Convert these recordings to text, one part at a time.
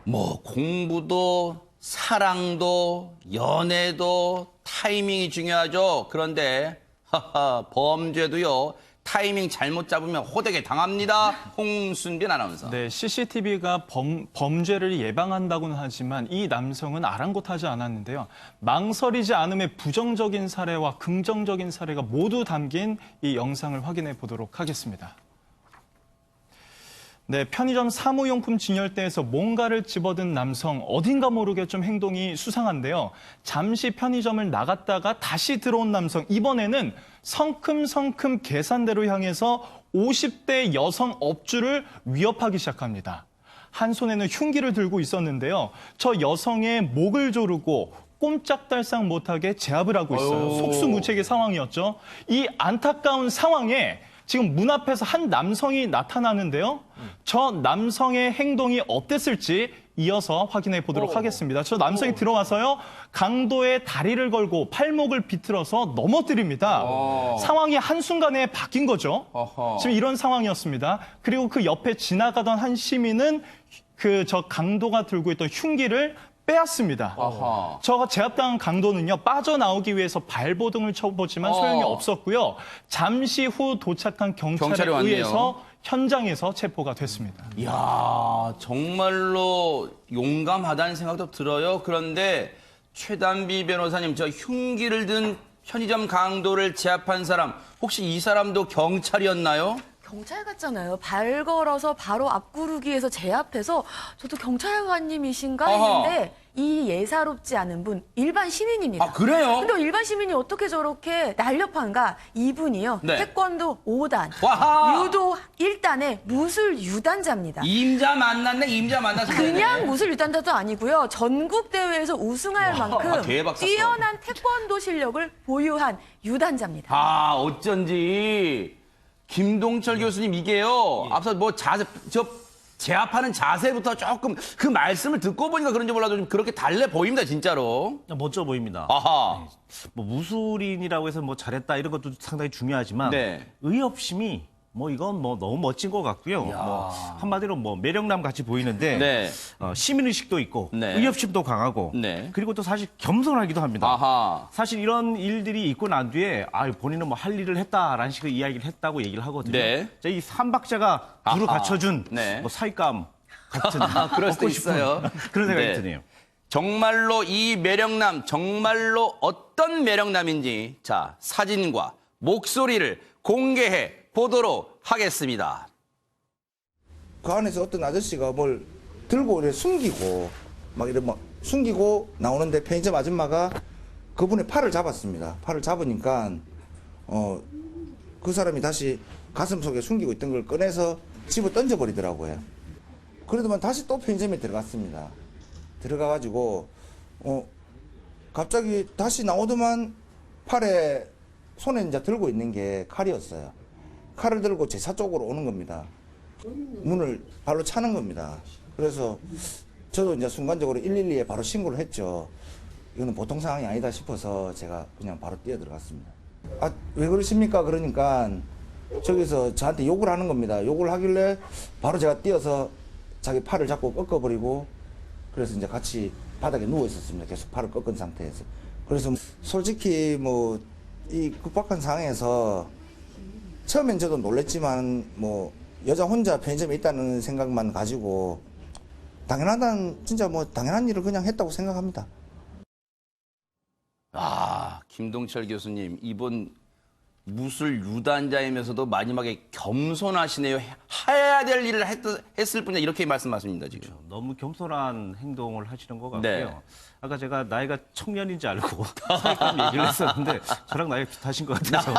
뭐 공부도 사랑도 연애도 타이밍이 중요하죠. 그런데 범죄도요. 타이밍 잘못 잡으면 호되게 당합니다. 홍순빈 아나운서. 네, CCTV가 범죄를 예방한다고는 하지만 이 남성은 아랑곳하지 않았는데요. 망설이지 않음의 부정적인 사례와 긍정적인 사례가 모두 담긴 이 영상을 확인해 보도록 하겠습니다. 네, 편의점 사무용품 진열대에서 뭔가를 집어든 남성, 어딘가 모르게 좀 행동이 수상한데요. 잠시 편의점을 나갔다가 다시 들어온 남성, 이번에는 성큼성큼 계산대로 향해서 50대 여성 업주를 위협하기 시작합니다. 한 손에는 흉기를 들고 있었는데요. 저 여성의 목을 조르고 꼼짝달싹 못하게 제압을 하고 있어요. 속수무책의 상황이었죠. 이 안타까운 상황에 지금 문 앞에서 한 남성이 나타나는데요. 저 남성의 행동이 어땠을지 이어서 확인해 보도록 하겠습니다. 저 남성이 들어와서요. 강도의 다리를 걸고 팔목을 비틀어서 넘어뜨립니다. 상황이 한순간에 바뀐 거죠. 지금 이런 상황이었습니다. 그리고 그 옆에 지나가던 한 시민은 저 강도가 들고 있던 흉기를 빼앗습니다. 저 제압당한 강도는요, 빠져나오기 위해서 발버둥을 쳐보지만 소용이 없었고요. 잠시 후 도착한 경찰에 의해서 현장에서 체포가 됐습니다. 이야, 정말로 용감하다는 생각도 들어요. 그런데 최단비 변호사님, 저 흉기를 든 편의점 강도를 제압한 사람, 혹시 이 사람도 경찰이었나요? 경찰 같잖아요. 발 걸어서 바로 앞구르기에서 제압해서 저도 경찰관님이신가 했는데 이 예사롭지 않은 분 일반 시민입니다. 아, 그래요? 근데 일반 시민이 어떻게 저렇게 날렵한가? 이분이요. 네. 태권도 5단, 와하! 유도 1단의 무술 유단자입니다. 임자 만났네, 임자 만나서. 그냥 무술 유단자도 아니고요. 전국 대회에서 우승할 만큼 대박 샀어. 뛰어난 태권도 실력을 보유한 유단자입니다. 아, 어쩐지. 김동철 교수님, 이게요. 앞서 뭐 제압하는 자세부터 조금 그 말씀을 듣고 보니까 그런지 몰라도 좀 그렇게 달래 보입니다, 진짜로. 멋져 보입니다. 아하. 뭐 무술인이라고 해서 뭐 잘했다 이런 것도 상당히 중요하지만 네. 의협심이 뭐 이건 뭐 너무 멋진 것 같고요. 뭐 한마디로 뭐 매력남 같이 보이는데 네. 시민의식도 있고 네. 의협심도 강하고 네. 그리고 또 사실 겸손하기도 합니다. 아하. 사실 이런 일들이 있고 난 뒤에 본인은 뭐 할 일을 했다라는 식의 이야기를 했다고 얘기를 하거든요. 네. 자, 이 삼박자가 두루 갖춰준 네. 뭐 사익감 같은 그럴 수도 얻고 싶은 있어요. 그런 생각이 네. 드네요. 정말로 이 매력남, 정말로 어떤 매력남인지 자, 사진과 목소리를 공개해 보도록 하겠습니다. 그 안에서 어떤 아저씨가 뭘 들고 이렇게 숨기고 막 숨기고 나오는데 편의점 아줌마가 그분의 팔을 잡았습니다. 팔을 잡으니까 그 사람이 다시 가슴 속에 숨기고 있던 걸 꺼내서 집어 던져버리더라고요. 그러더만 다시 또 편의점에 들어갔습니다. 들어가가지고 갑자기 다시 나오더만 팔에 손에 이제 들고 있는 게 칼이었어요. 칼을 들고 제 차 쪽으로 오는 겁니다. 문을 발로 차는 겁니다. 그래서 저도 이제 순간적으로 112에 바로 신고를 했죠. 이거는 보통 상황이 아니다 싶어서 제가 그냥 바로 뛰어 들어갔습니다. 아, 왜 그러십니까? 그러니까 저기서 저한테 욕을 하는 겁니다. 욕을 하길래 바로 제가 뛰어서 자기 팔을 잡고 꺾어버리고 그래서 이제 같이 바닥에 누워 있었습니다. 계속 팔을 꺾은 상태에서. 그래서 솔직히 뭐 이 급박한 상황에서 처음엔 저도 놀랬지만 뭐 여자 혼자 편의점에 있다는 생각만 가지고 진짜 뭐 당연한 일을 그냥 했다고 생각합니다. 아, 김동철 교수님, 이분 무술 유단자이면서도 마지막에 겸손하시네요. 해야 될 일을 했을 뿐이야. 이렇게 말씀하십니다, 지금. 너무 겸손한 행동을 하시는 것 같고요. 네. 아까 제가 나이가 청년인지 알고 사익감 얘기를 했었는데 저랑 나이가 비슷하신 것 같아서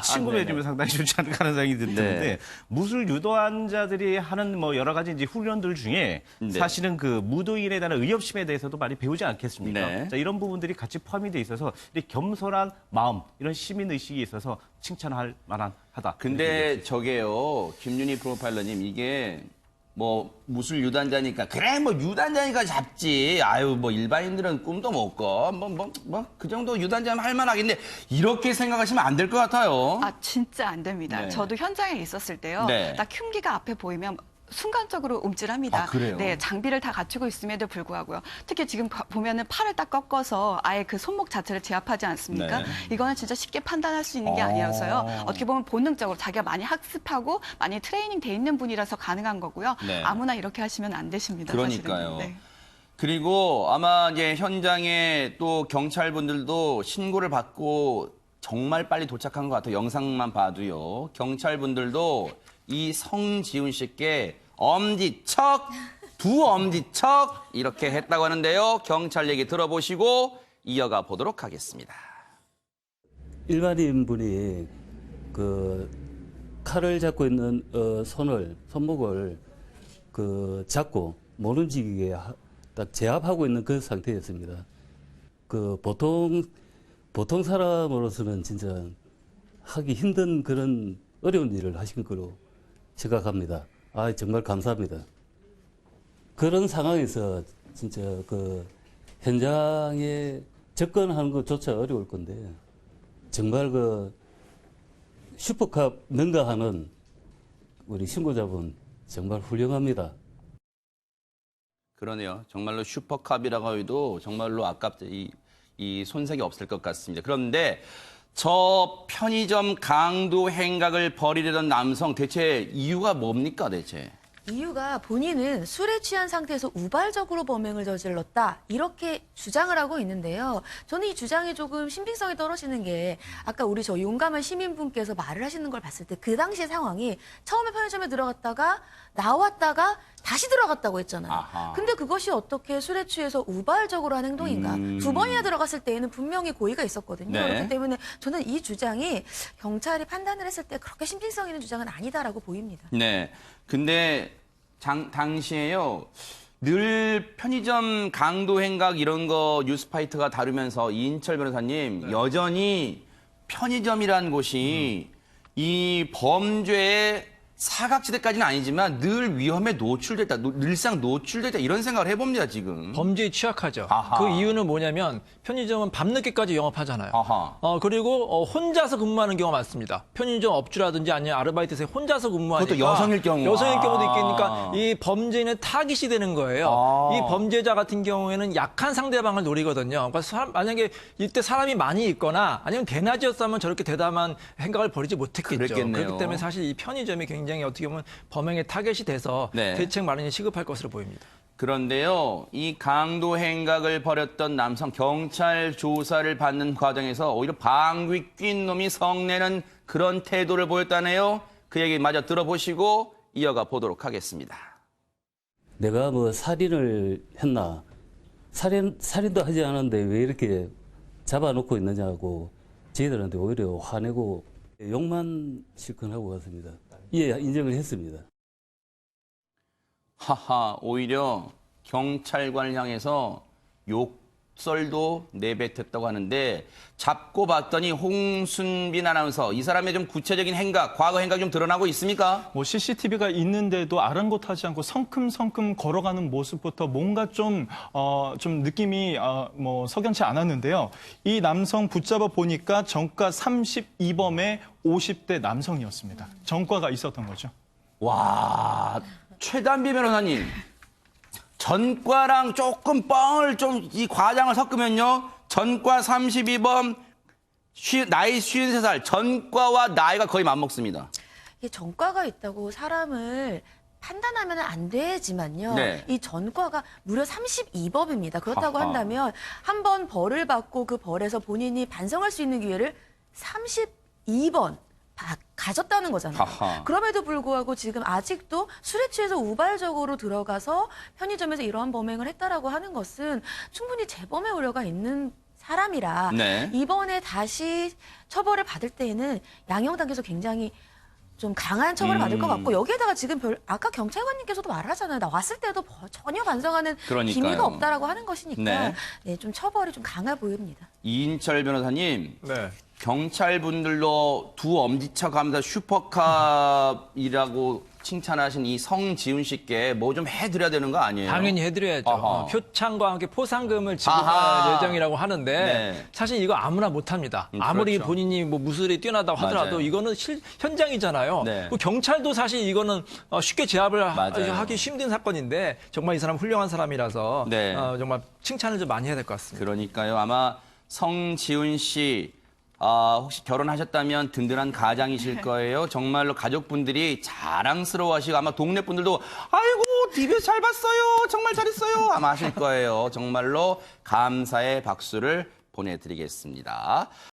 친구 맺으면 상당히 좋지 않을까 하는 생각이 드는데 네. 무술 유도환자들이 하는 뭐 여러 가지 이제 훈련들 중에 네. 사실은 그 무도인에 대한 의협심에 대해서도 많이 배우지 않겠습니까? 네. 자, 이런 부분들이 같이 포함이 돼 있어서 이렇게 겸손한 마음, 이런 시민 의식이 있어서 칭찬할 만하다. 근데 저게요, 김윤희 프로파일러님, 이게 뭐 무술 유단자니까 그래 뭐 유단자니까 잡지. 아유 뭐 일반인들은 꿈도 못 꿔. 뭐 그 정도 유단자면 할 만하겠는데 이렇게 생각하시면 안 될 것 같아요. 아 진짜 안 됩니다. 네. 저도 현장에 있었을 때요. 네. 딱 흉기가 앞에 보이면 순간적으로 움찔합니다. 아, 그래요? 네, 장비를 다 갖추고 있음에도 불구하고요. 특히 지금 보면은 팔을 딱 꺾어서 아예 그 손목 자체를 제압하지 않습니까? 네. 이거는 진짜 쉽게 판단할 수 있는 게 아니어서요. 어떻게 보면 본능적으로 자기가 많이 학습하고 많이 트레이닝 돼 있는 분이라서 가능한 거고요. 네. 아무나 이렇게 하시면 안 되십니다. 그러니까요. 사실은. 네. 그리고 아마 이제 현장에 또 경찰분들도 신고를 받고 정말 빨리 도착한 것 같아요. 영상만 봐도요. 경찰분들도 이 성지훈 씨께 엄지척, 두 엄지척 이렇게 했다고 하는데요. 경찰 얘기 들어보시고 이어가 보도록 하겠습니다. 일반인 분이 그 칼을 잡고 있는 손목을 잡고 못 움직이게 딱 제압하고 있는 그 상태였습니다. 그 보통 사람으로서는 진짜 하기 힘든 그런 어려운 일을 하신 거로 생각합니다. 아, 정말 감사합니다. 그런 상황에서 진짜 그 현장에 접근하는 것조차 어려울 건데 정말 그 슈퍼캅 능가하는 우리 신고자분 정말 훌륭합니다. 그러네요. 정말로 슈퍼캅이라고 해도 정말로 아깝지 이 손색이 없을 것 같습니다. 그런데 저 편의점 강도 행각을 벌이려던 남성 대체 이유가 뭡니까 대체? 이유가 본인은 술에 취한 상태에서 우발적으로 범행을 저질렀다 이렇게 주장을 하고 있는데요. 저는 이 주장이 조금 신빙성이 떨어지는 게 아까 우리 저 용감한 시민분께서 말을 하시는 걸 봤을 때 그 당시의 상황이 처음에 편의점에 들어갔다가 나왔다가 다시 들어갔다고 했잖아요. 아하. 근데 그것이 어떻게 술에 취해서 우발적으로 한 행동인가? 두 번이나 들어갔을 때에는 분명히 고의가 있었거든요. 네. 그렇기 때문에 저는 이 주장이 경찰이 판단을 했을 때 그렇게 신빙성 있는 주장은 아니다라고 보입니다. 네. 근데 당시에요. 늘 편의점 강도 행각 이런 거 뉴스파이터가 다루면서 이인철 변호사님 여전히 편의점이라는 곳이 이 범죄의 사각지대까지는 아니지만 늘 위험에 노출됐다, 늘상 노출됐다 이런 생각을 해봅니다 지금. 범죄에 취약하죠. 아하. 그 이유는 뭐냐면 편의점은 밤늦게까지 영업하잖아요. 아하. 그리고 혼자서 근무하는 경우가 많습니다. 편의점 업주라든지 아니면 아르바이트생 혼자서 근무하니까 그것도 여성일 경우. 여성일 경우도 아. 있으니까 이 범죄는 타깃이 되는 거예요. 아. 이 범죄자 같은 경우에는 약한 상대방을 노리거든요. 그러니까 만약에 이때 사람이 많이 있거나 아니면 대낮이었으면 저렇게 대담한 행각을 벌이지 못했겠죠. 그랬겠네요. 그렇기 때문에 사실 이 편의점이 굉장히 어떻게 보면 범행의 타겟이 돼서 네. 대책 마련이 시급할 것으로 보입니다. 그런데요, 이 강도 행각을 벌였던 남성 경찰 조사를 받는 과정에서 오히려 방귀 낀 놈이 성내는 그런 태도를 보였다네요. 그 얘기 마저 들어보시고 이어가 보도록 하겠습니다. 내가 뭐 살인을 했나? 살인도 하지 않았는데 왜 이렇게 잡아놓고 있느냐고 저희들한테 오히려 화내고 욕만 실컷 하고 갔습니다. 예, 인정을 했습니다. 하하, 오히려 경찰관을 향해서 욕설도 내뱉었다고 하는데 잡고 봤더니 홍순빈 아나운서 이 사람의 좀 구체적인 행각, 과거 행각 좀 드러나고 있습니까? 뭐 CCTV가 있는데도 아랑곳하지 않고 성큼성큼 걸어가는 모습부터 뭔가 좀 느낌이 뭐 석연치 않았는데요. 이 남성 붙잡아 보니까 전과 32범의 50대 남성이었습니다. 전과가 있었던 거죠. 와, 최단비 변호사님. 전과랑 조금 뻥을 좀 이 과장을 섞으면요. 전과 32범, 나이 53살, 전과와 나이가 거의 맞먹습니다. 이게 전과가 있다고 사람을 판단하면 안 되지만요. 네. 이 전과가 무려 32법입니다. 그렇다고 하하. 한다면 한 번 벌을 받고 그 벌에서 본인이 반성할 수 있는 기회를 32번 가졌다는 거잖아요. 하하. 그럼에도 불구하고 지금 아직도 술에 취해서 우발적으로 들어가서 편의점에서 이러한 범행을 했다라고 하는 것은 충분히 재범의 우려가 있는 사람이라 네. 이번에 다시 처벌을 받을 때에는 양형 단계에서 굉장히 좀 강한 처벌을 받을 것 같고 여기에다가 지금 아까 경찰관님께서도 말하잖아요. 나 왔을 때도 전혀 반성하는 그러니까요. 기미가 없다라고 하는 것이니까 네. 네, 좀 처벌이 좀 강해 보입니다. 이인철 변호사님, 네. 경찰분들로 두 엄지척 하면서 슈퍼캅이라고 칭찬하신 이 성지훈 씨께 뭐 좀 해드려야 되는 거 아니에요? 당연히 해드려야죠. 어허. 표창과 함께 포상금을 아하. 지급할 예정이라고 하는데 네. 사실 이거 아무나 못합니다. 아무리 그렇죠. 본인이 뭐 무술이 뛰어나다고 하더라도 맞아요. 이거는 현장이잖아요. 네. 그 경찰도 사실 이거는 쉽게 제압을 맞아요. 하기 힘든 사건인데 정말 이 사람 훌륭한 사람이라서 네. 정말 칭찬을 좀 많이 해야 될 것 같습니다. 그러니까요. 아마 성지훈 씨 혹시 결혼하셨다면 든든한 가장이실 거예요. 정말로 가족분들이 자랑스러워하시고 아마 동네 분들도 아이고 TV에서 잘 봤어요. 정말 잘했어요. 아마 하실 거예요. 정말로 감사의 박수를 보내드리겠습니다.